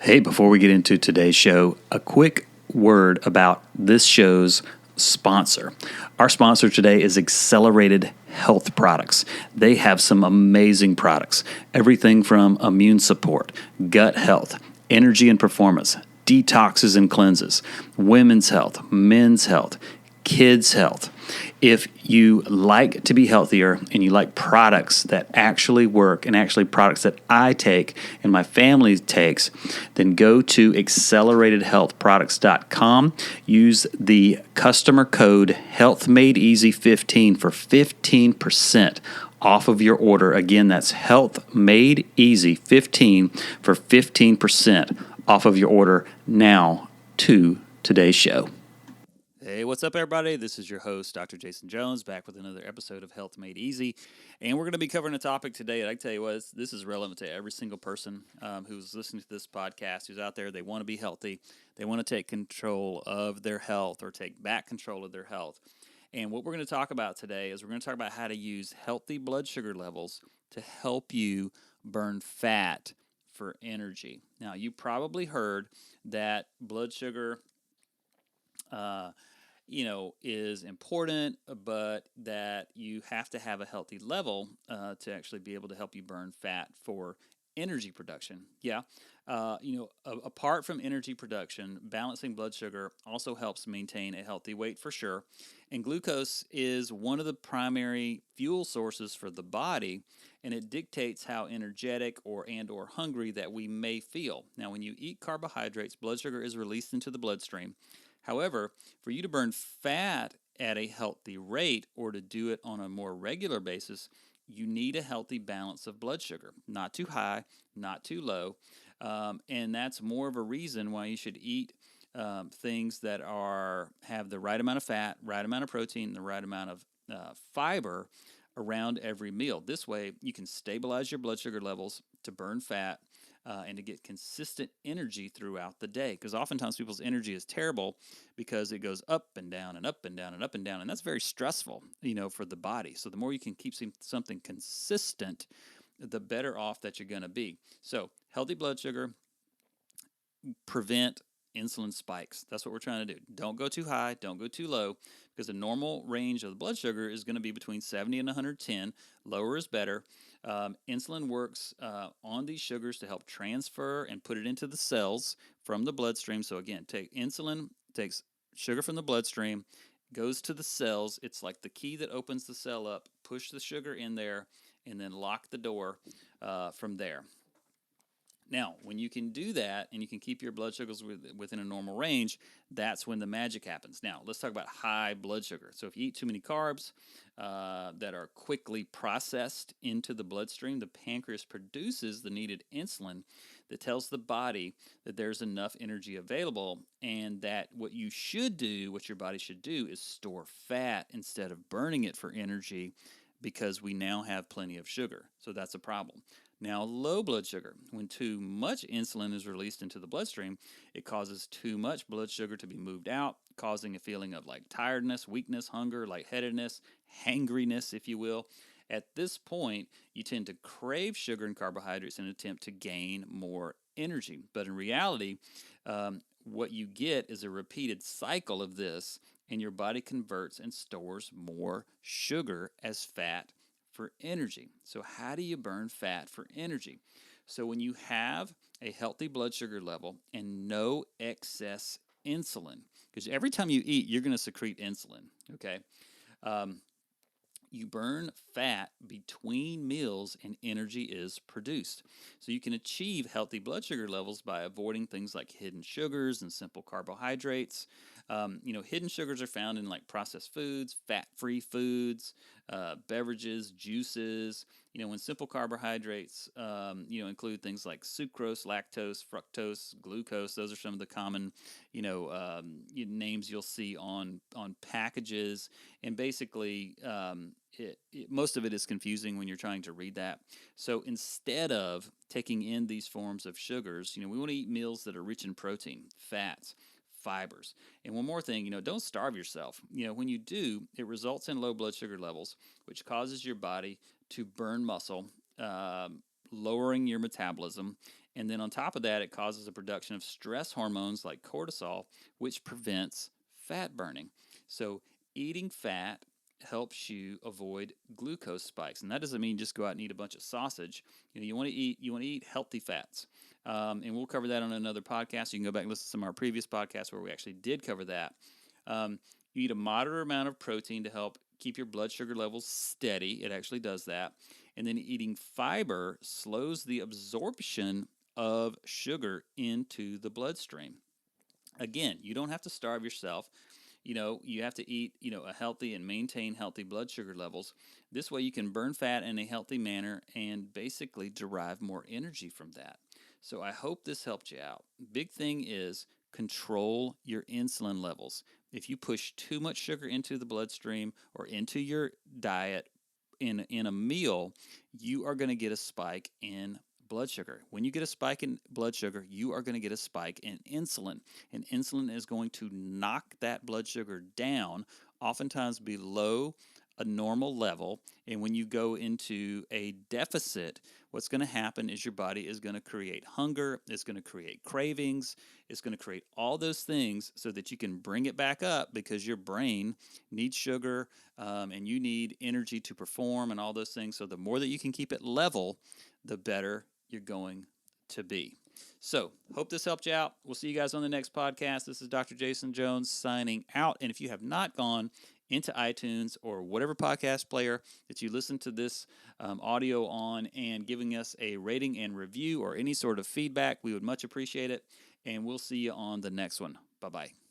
Hey, before we get into today's show, a quick word about this show's sponsor. Our sponsor today is Accelerated Health Products. They have some amazing products, everything from immune support, gut health, energy and performance, detoxes and cleanses, women's health, men's health, kids' health. If you like to be healthier and you like products that actually work and actually products that I take and my family takes, then go to acceleratedhealthproducts.com. Use the customer code HealthMadeEasy15 for 15% off of your order. Again, that's HealthMadeEasy15 for 15% off of your order. Now to today's show. Hey, what's up, everybody? This is your host, Dr. Jason Jones, back with another episode of Health Made Easy. And we're going to be covering a topic today that I tell you what, this is relevant to every single person who's listening to this podcast, who's out there. They want to be healthy. They want to take control of their health or take back control of their health. And what we're going to talk about today is we're going to talk about how to use healthy blood sugar levels to help you burn fat for energy. Now, you probably heard that blood sugar is important, but that you have to have a healthy level to actually be able to help you burn fat for energy production. Apart from energy production, balancing blood sugar also helps maintain a healthy weight for sure. And glucose is one of the primary fuel sources for the body, and it dictates how energetic or hungry that we may feel. Now, when you eat carbohydrates, blood sugar is released into the bloodstream. However, for you to burn fat at a healthy rate or to do it on a more regular basis, you need a healthy balance of blood sugar. Not too high, not too low. And that's more of a reason why you should eat things that have the right amount of fat, right amount of protein, and the right amount of fiber around every meal. This way, you can stabilize your blood sugar levels to burn fat and to get consistent energy throughout the day. Because oftentimes people's energy is terrible because it goes up and down and up and down and up and down. And that's very stressful, for the body. So the more you can keep something consistent, the better off that you're going to be. So healthy blood sugar, prevent insulin spikes. That's what we're trying to do. Don't go too high, don't go too low, because the normal range of the blood sugar is going to be between 70 and 110. Lower is better. Insulin works on these sugars to help transfer and put it into the cells from the bloodstream. So again, insulin takes sugar from the bloodstream, goes to the cells. It's like the key that opens the cell up. Push the sugar in there, and then lock the door from there. Now, when you can do that and you can keep your blood sugars within a normal range, that's when the magic happens. Now, let's talk about high blood sugar. So if you eat too many carbs that are quickly processed into the bloodstream, the pancreas produces the needed insulin that tells the body that there's enough energy available, and that what your body should do is store fat instead of burning it for energy, because we now have plenty of sugar. So that's a problem. Now, low blood sugar. When too much insulin is released into the bloodstream, it causes too much blood sugar to be moved out, causing a feeling of like tiredness, weakness, hunger, lightheadedness, hangriness, if you will. At this point, you tend to crave sugar and carbohydrates in an attempt to gain more energy. But in reality, what you get is a repeated cycle of this, and your body converts and stores more sugar as fat for energy. So how do you burn fat for energy? So when you have a healthy blood sugar level and no excess insulin, because every time you eat, you're going to secrete insulin, okay? You burn fat between meals and energy is produced. So you can achieve healthy blood sugar levels by avoiding things like hidden sugars and simple carbohydrates. Hidden sugars are found in like processed foods, fat-free foods, beverages, juices. When simple carbohydrates, include things like sucrose, lactose, fructose, glucose. Those are some of the common, names you'll see on packages. And basically, most of it is confusing when you're trying to read that. So instead of taking in these forms of sugars, we want to eat meals that are rich in protein, fats, fibers. And one more thing, don't starve yourself. When you do, it results in low blood sugar levels, which causes your body to burn muscle, lowering your metabolism And then on top of that, it causes a production of stress hormones like cortisol, which prevents fat burning. So eating fat helps you avoid glucose spikes, and that doesn't mean just go out and eat a bunch of sausage. You want to eat healthy fats, and we'll cover that on another podcast. You can go back and listen to some of our previous podcasts where we actually did cover that. You eat a moderate amount of protein to help keep your blood sugar levels steady. It actually does that. And then eating fiber slows the absorption of sugar into the bloodstream. Again, you don't have to starve yourself. You have to eat, a healthy and maintain healthy blood sugar levels. This way you can burn fat in a healthy manner and basically derive more energy from that. So I hope this helped you out. Big thing is control your insulin levels. If you push too much sugar into the bloodstream or into your diet in a meal, you are going to get a spike in blood sugar. When you get a spike in blood sugar, you are going to get a spike in insulin. And insulin is going to knock that blood sugar down, oftentimes below a normal level. And when you go into a deficit, what's going to happen is your body is going to create hunger, it's going to create cravings, it's going to create all those things so that you can bring it back up because your brain needs sugar and you need energy to perform and all those things. So the more that you can keep it level, the better you're going to be. So, hope this helped you out. We'll see you guys on the next podcast. This is Dr. Jason Jones signing out. And if you have not gone into iTunes or whatever podcast player that you listen to this audio on and giving us a rating and review or any sort of feedback, we would much appreciate it. And we'll see you on the next one. Bye-bye.